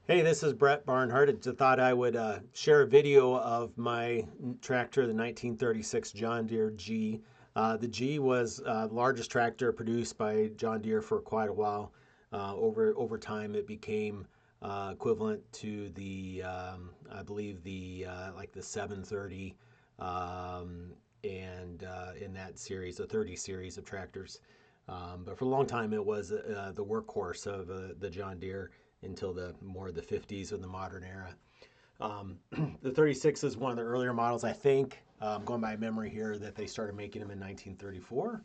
Hey, this is Brett Barnhart. I just thought I would share a video of my tractor, the 1936 John Deere G. The G was the largest tractor produced by John Deere for quite a while. Over time, it became equivalent to I believe like the 730, and in that series, the 30 series of tractors. But for a long time, it was the workhorse of the John Deere until the 50s and the modern era. The 36 is one of the earlier models, I think, going by memory here, that they started making them in 1934.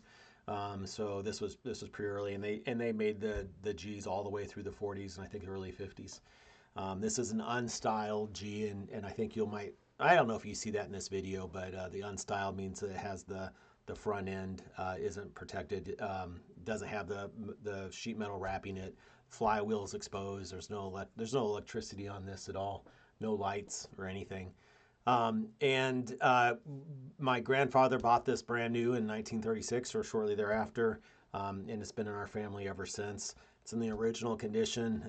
So this was pretty early, and they made the G's all the way through the 40s and I think the early 50s. This is an unstyled G, and I think I don't know if you see that in this video, but the unstyled means that it has the front end isn't protected, doesn't have the sheet metal wrapping it. Flywheel is exposed. There's no electricity on this at all. No lights or anything. And My grandfather bought this brand new in 1936 or shortly thereafter, and it's been in our family ever since. It's in the original condition.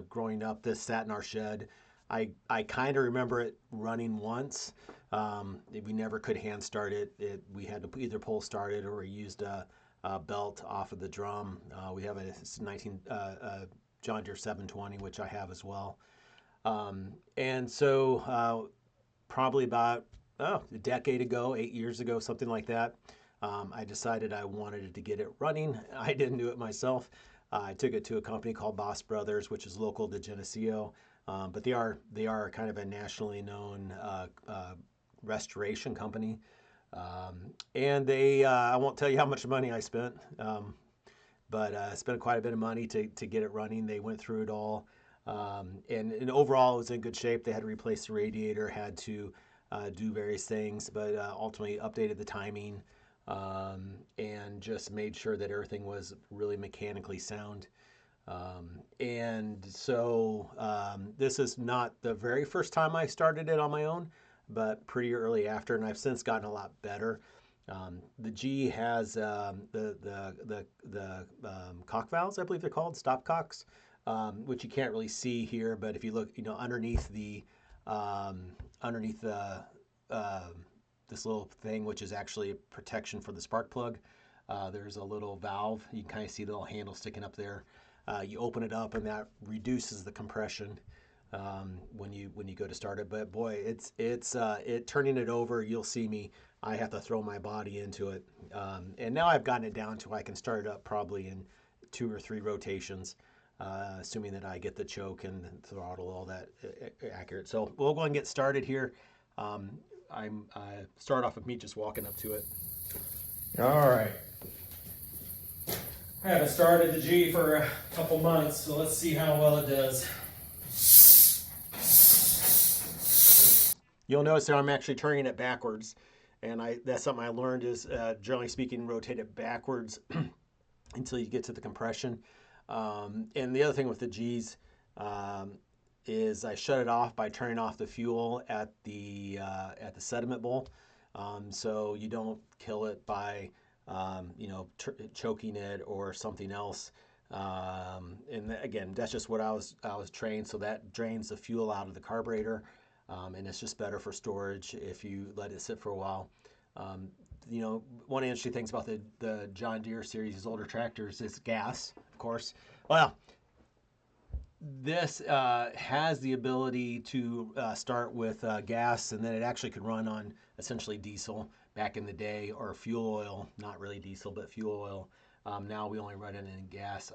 Growing up, this sat in our shed. I kind of remember it running once. We never could hand start We had to either pull start it or we used a belt off of the drum. We have a 19 John Deere 720, which I have as well. And so Probably about a decade ago, 8 years ago, something like that, I decided I wanted to get it running. I didn't do it myself. I took it to a company called Boss Brothers, which is local to Geneseo, but they are kind of a nationally known restoration company. And I won't tell you how much money I spent, but I spent quite a bit of money to get it running. They went through it all. And overall, it was in good shape. They had to replace the radiator, had to do various things, but ultimately updated the timing, and just made sure that everything was really mechanically sound. This is not the very first time I started it on my own, but pretty early after, and I've since gotten a lot better. The G has the cock valves, I believe they're called, stop cocks, which you can't really see here, but if you look, underneath the this little thing, which is actually a protection for the spark plug, there's a little valve. You can kind of see the little handle sticking up there. You open it up, and that reduces the compression when you go to start it. But boy, it turning it over. You'll see me. I have to throw my body into it, and now I've gotten it down to I can start it up probably in 2 or 3 rotations, assuming that I get the choke and the throttle all that accurate. So we'll go and get started here. I'm start off with me just walking up to it. All right. I haven't started the G for a couple months, so let's see how well it does. You'll notice that I'm actually turning it backwards, and that's something I learned is generally speaking, rotate it backwards until you get to the compression. And the other thing with the G's is I shut it off by turning off the fuel at the sediment bowl, so you don't kill it by choking it or something else. And again, that's just what I was trained. So that drains the fuel out of the carburetor, and it's just better for storage if you let it sit for a while. One of the interesting things about the John Deere series, these older tractors, is gas, of course. Well, this has the ability to start with gas, and then it actually could run on essentially diesel back in the day, or fuel oil, not really diesel, but fuel oil. Now we only run it in gas.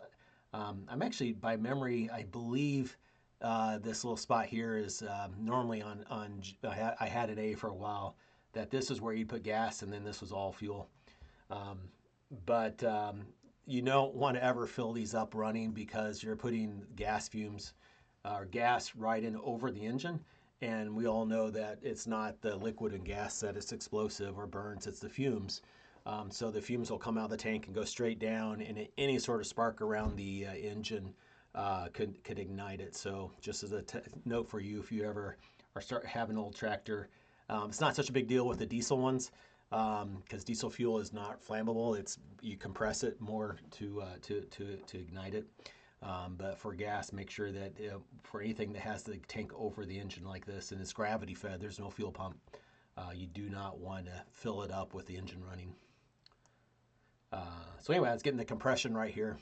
I'm actually, by memory, I believe this little spot here is normally on I had an A for a while, that this is where you put gas, and then this was all fuel. Um, but You don't want to ever fill these up running, because you're putting gas fumes or gas right in over the engine. And we all know that it's not the liquid and gas that is explosive or burns, it's the fumes. So the fumes will come out of the tank and go straight down, and any sort of spark around the engine could ignite it. So just as a note for you, if you ever have an old tractor, it's not such a big deal with the diesel ones, because diesel fuel is not flammable. You compress it more to ignite it. But for gas, make sure that for anything that has the tank over the engine like this and it's gravity fed, there's no fuel pump. You do not want to fill it up with the engine running. So anyway, I was getting the compression right here,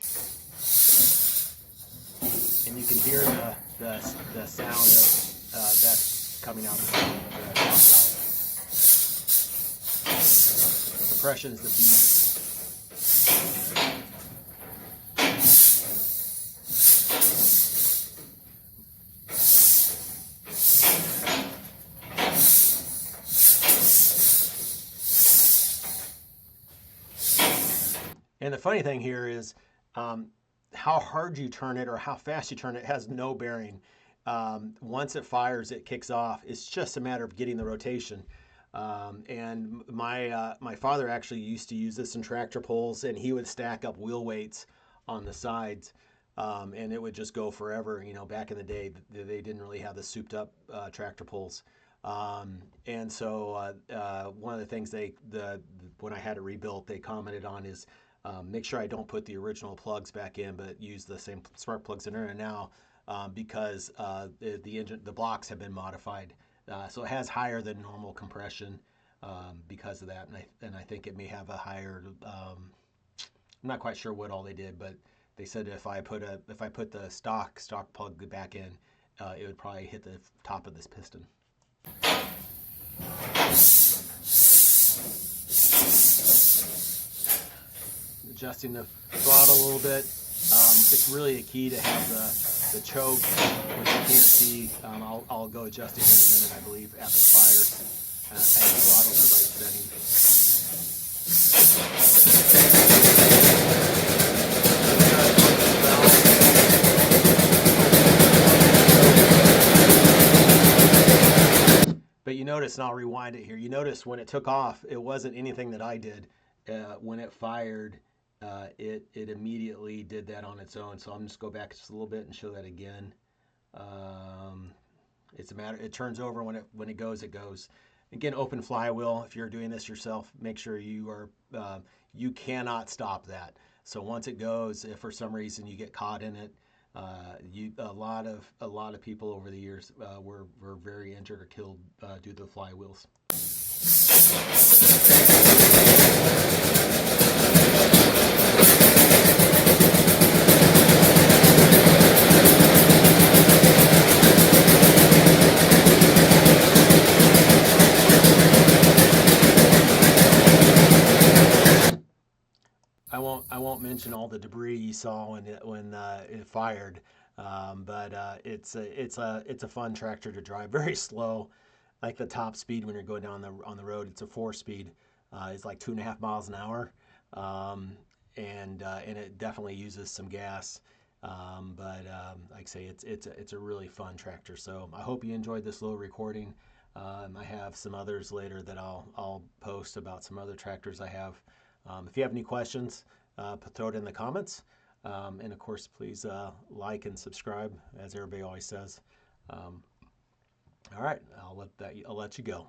and you can hear the sound of that's coming out the top valve. Compression is the beast. And the funny thing here is how hard you turn it or how fast you turn it has no bearing. Once it fires, it kicks off. It's just a matter of getting the rotation. And my father actually used to use this in tractor pulls, and he would stack up wheel weights on the sides, and it would just go forever. You know, back in the day, they didn't really have the souped up tractor pulls. And so one of the things when I had it rebuilt, they commented on is make sure I don't put the original plugs back in, but use the same spark plugs that are in now because the blocks have been modified. So it has higher than normal compression because of that, and I think it may have a higher. I'm not quite sure what all they did, but they said if I put the stock plug back in, it would probably hit the top of this piston. Adjusting the throttle a little bit. It's really a key to have the choke, which you can't see. I'll go adjust it here in a minute, I believe, after it fires. And the throttle's the right setting. But you notice, and I'll rewind it here, you notice when it took off, it wasn't anything that I did. When it fired, it immediately did that on its own. So I'm just go back just a little bit and show that again. It's a matter. It turns over when it goes. It goes. Again, open flywheel. If you're doing this yourself, make sure you are. You cannot stop that. So once it goes, if for some reason you get caught in it, a lot of people over the years were very injured or killed due to the flywheels. I won't mention all the debris you saw when it fired, but it's a fun tractor to drive. Very slow, like the top speed when you're going down on the road. It's a 4-speed. It's like 2.5 miles an hour, and it definitely uses some gas. Like I say, it's a really fun tractor. So I hope you enjoyed this little recording. I have some others later that I'll post about some other tractors I have. If you have any questions, throw it in the comments. And of course, please like and subscribe, as everybody always says. All right, I'll let you go.